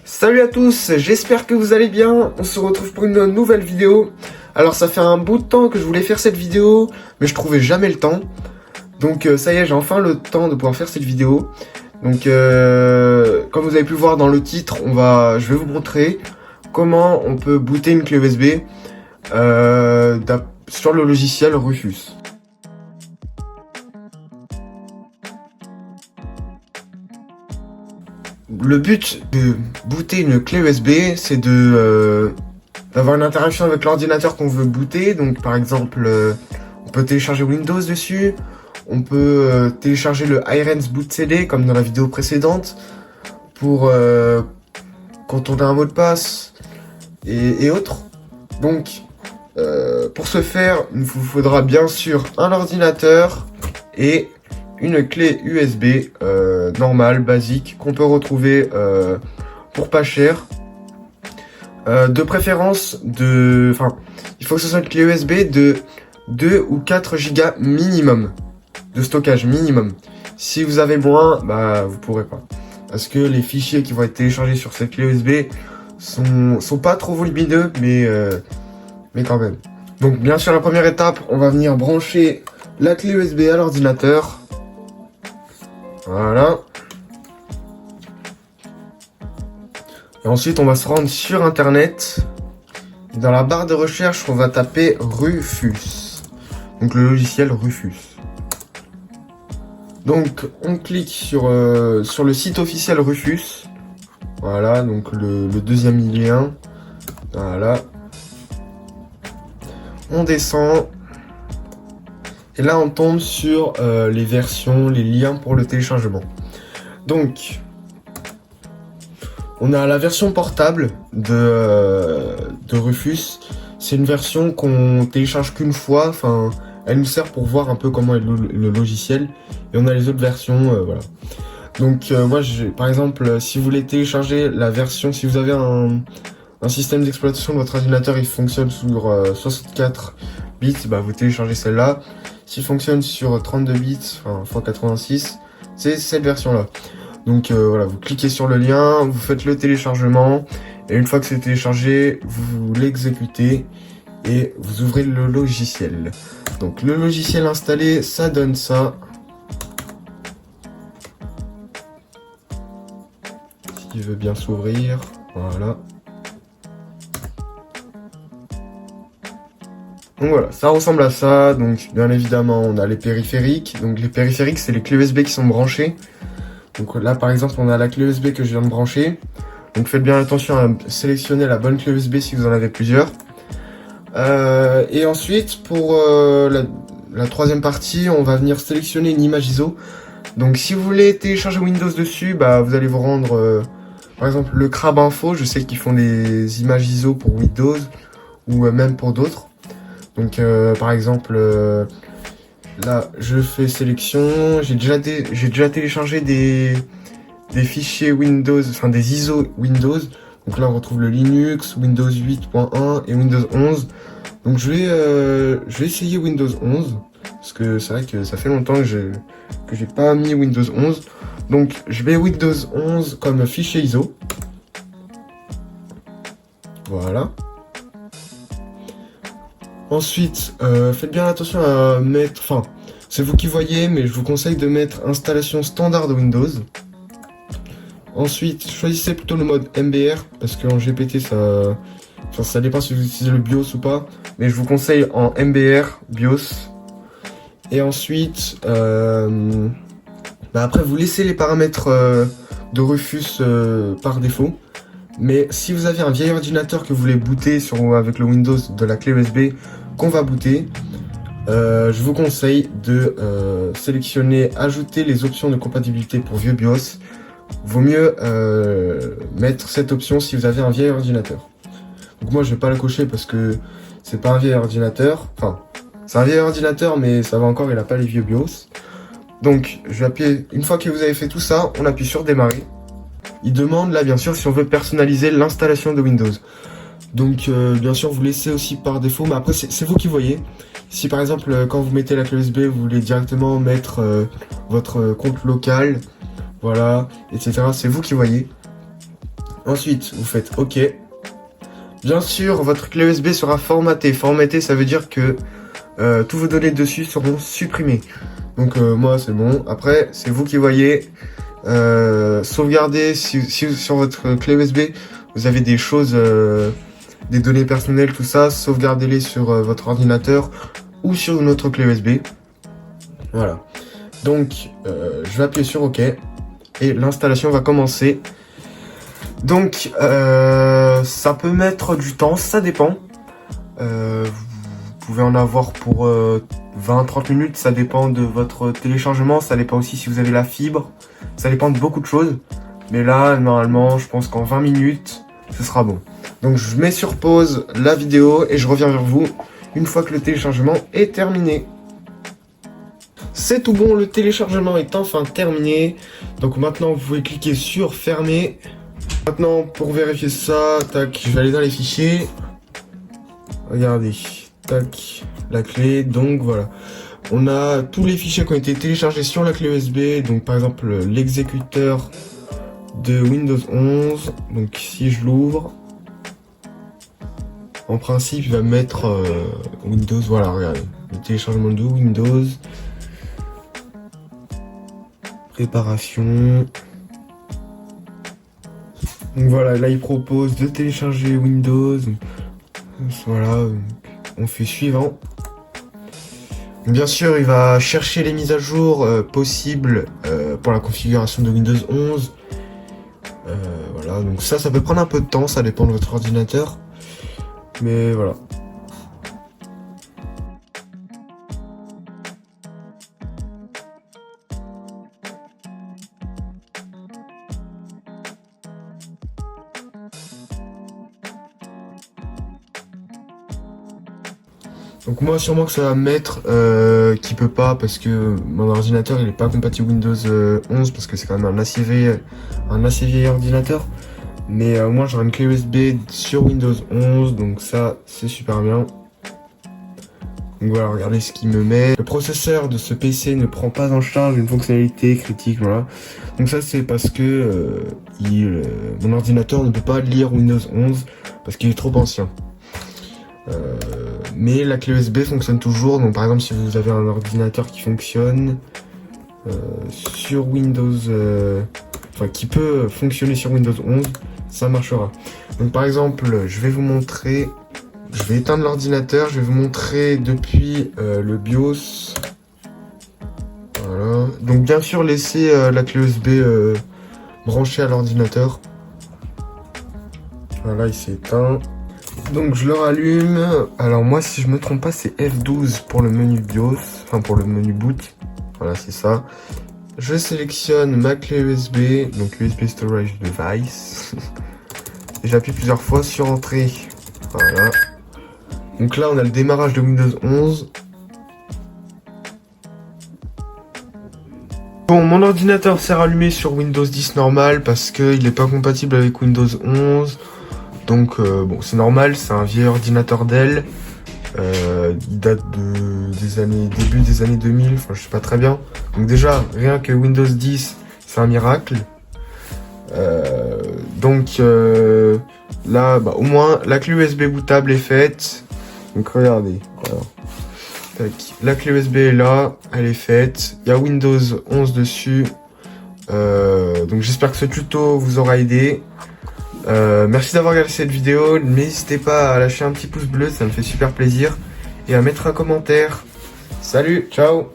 Salut à tous, j'espère que vous allez bien. On se retrouve pour une nouvelle vidéo. Alors ça fait un bout de temps que je voulais faire cette vidéo, mais je trouvais jamais le temps. Donc ça y est, j'ai enfin le temps de pouvoir faire cette vidéo. Donc comme vous avez pu voir dans le titre, je vais vous montrer comment on peut booter une clé USB sur le logiciel Rufus. Le but de booter une clé USB, c'est d'avoir une interaction avec l'ordinateur qu'on veut booter. Donc par exemple, on peut télécharger Windows dessus, on peut télécharger le iRens Boot CD comme dans la vidéo précédente pour quand on a un mot de passe et autres. Donc pour ce faire, il vous faudra bien sûr un ordinateur et une clé USB normale, basique, qu'on peut retrouver pour pas cher. De préférence, il faut que ce soit une clé USB de 2 ou 4 Go minimum de stockage minimum. Si vous avez moins, bah vous pourrez pas. Parce que les fichiers qui vont être téléchargés sur cette clé USB sont pas trop volumineux, mais quand même. Donc bien sûr, la première étape, on va venir brancher la clé USB à l'ordinateur. Voilà. Et ensuite, on va se rendre sur Internet. Dans la barre de recherche, on va taper Rufus. Donc le logiciel Rufus. Donc on clique sur le site officiel Rufus. Voilà, donc le deuxième lien. Voilà. On descend. Et là, on tombe sur les versions, les liens pour le téléchargement. Donc, on a la version portable de Rufus. C'est une version qu'on télécharge qu'une fois. Enfin, elle nous sert pour voir un peu comment est le logiciel. Et on a les autres versions, voilà. Donc, moi, par exemple, si vous voulez télécharger la version, si vous avez un système d'exploitation de votre ordinateur, il fonctionne sur 64 bits, bah vous téléchargez celle-là. S'il fonctionne sur 32 bits, enfin x86, c'est cette version-là. Donc voilà, vous cliquez sur le lien, vous faites le téléchargement, et une fois que c'est téléchargé, vous l'exécutez et vous ouvrez le logiciel. Donc le logiciel installé, ça donne ça. S'il veut bien s'ouvrir, voilà. Donc voilà, ça ressemble à ça. Donc bien évidemment, on a les périphériques. Donc les périphériques, c'est les clés USB qui sont branchées. Donc là, par exemple, on a la clé USB que je viens de brancher. Donc faites bien attention à sélectionner la bonne clé USB si vous en avez plusieurs. Et ensuite, pour la troisième partie, on va venir sélectionner une image ISO. Donc si vous voulez télécharger Windows dessus, bah vous allez vous rendre, par exemple, le Crab Info. Je sais qu'ils font des images ISO pour Windows ou même pour d'autres. Donc par exemple, là je fais sélection, j'ai déjà téléchargé des fichiers Windows, enfin des ISO Windows. Donc là on retrouve le Linux, Windows 8.1 et Windows 11. Donc je vais essayer Windows 11 parce que c'est vrai que ça fait longtemps que j'ai pas mis Windows 11. Donc je vais Windows 11 comme fichier ISO. Voilà. Ensuite, faites bien attention à mettre, enfin, c'est vous qui voyez, mais je vous conseille de mettre installation standard de Windows. Ensuite, choisissez plutôt le mode MBR, parce qu'en GPT, ça dépend si vous utilisez le BIOS ou pas, mais je vous conseille en MBR, BIOS. Et ensuite, après, vous laissez les paramètres de Rufus par défaut. Mais si vous avez un vieil ordinateur que vous voulez booter avec le Windows de la clé USB qu'on va booter, je vous conseille de sélectionner ajouter les options de compatibilité pour vieux BIOS. Vaut mieux mettre cette option si vous avez un vieil ordinateur. Donc moi je vais pas la cocher parce que c'est pas un vieil ordinateur. Enfin, c'est un vieil ordinateur mais ça va encore, il a pas les vieux BIOS. Donc je vais appuyer, une fois que vous avez fait tout ça, on appuie sur démarrer. Il demande là bien sûr si on veut personnaliser l'installation de Windows. Donc bien sûr vous laissez aussi par défaut, mais après c'est vous qui voyez. Si par exemple quand vous mettez la clé USB vous voulez directement mettre votre compte local, voilà, etc. C'est vous qui voyez. Ensuite, vous faites OK. Bien sûr, votre clé USB sera formatée. Formatée, ça veut dire que tous vos données dessus seront supprimées. Donc moi, c'est bon. Après, c'est vous qui voyez. Sauvegardez si sur votre clé USB, vous avez des choses, des données personnelles, tout ça. Sauvegardez-les sur votre ordinateur ou sur une autre clé USB. Voilà. Donc, je vais appuyer sur OK. Et l'installation va commencer. Donc, ça peut mettre du temps, ça dépend. Vous pouvez en avoir pour 20-30 minutes, ça dépend de votre téléchargement, ça dépend aussi si vous avez la fibre, ça dépend de beaucoup de choses. Mais là, normalement, je pense qu'en 20 minutes, ce sera bon. Donc, je mets sur pause la vidéo et je reviens vers vous une fois que le téléchargement est terminé. C'est tout bon, le téléchargement est enfin terminé. Donc maintenant, vous pouvez cliquer sur fermer. Maintenant, pour vérifier ça, tac, je vais aller dans les fichiers. Regardez, tac, la clé. Donc voilà, on a tous les fichiers qui ont été téléchargés sur la clé USB. Donc par exemple, l'exécuteur de Windows 11. Donc si je l'ouvre, en principe, il va mettre Windows. Voilà, regardez, le téléchargement de Windows. Préparation. Donc voilà, là il propose de télécharger Windows. Voilà, on fait suivant. Bien sûr, il va chercher les mises à jour possibles pour la configuration de Windows 11. Voilà, donc ça peut prendre un peu de temps, ça dépend de votre ordinateur. Mais voilà. Donc moi sûrement que ça va me mettre qui peut pas parce que mon ordinateur il est pas compatible Windows 11 parce que c'est quand même un assez vieil ordinateur. Mais moi j'aurai une clé USB sur Windows 11 donc ça c'est super bien. Donc voilà, regardez ce qu'il me met. Le processeur de ce PC ne prend pas en charge une fonctionnalité critique, voilà. Donc ça c'est parce que mon ordinateur ne peut pas lire Windows 11 parce qu'il est trop ancien. Mais la clé USB fonctionne toujours, donc par exemple si vous avez un ordinateur qui fonctionne sur Windows, enfin qui peut fonctionner sur Windows 11, ça marchera. Donc par exemple, je vais vous montrer, je vais éteindre l'ordinateur, je vais vous montrer depuis le BIOS. Voilà, donc bien sûr laissez la clé USB branchée à l'ordinateur. Voilà, il s'est éteint. Donc je le rallume. Alors moi si je me trompe pas c'est F12 pour le menu BIOS, enfin pour le menu boot. Voilà c'est ça. Je sélectionne ma clé USB, donc USB Storage Device. Et j'appuie plusieurs fois sur Entrée. Voilà. Donc là on a le démarrage de Windows 11. Bon, mon ordinateur s'est rallumé sur Windows 10 normal parce qu'il n'est pas compatible avec Windows 11. Donc bon, c'est normal, c'est un vieil ordinateur Dell. Il date début des années 2000, enfin je sais pas très bien. Donc déjà, rien que Windows 10, c'est un miracle. Donc là, bah, au moins, la clé USB bootable est faite. Donc regardez, alors, tac, la clé USB est là, elle est faite. Il y a Windows 11 dessus. Donc j'espère que ce tuto vous aura aidé. Merci d'avoir regardé cette vidéo, n'hésitez pas à lâcher un petit pouce bleu, ça me fait super plaisir, et à mettre un commentaire. Salut, ciao!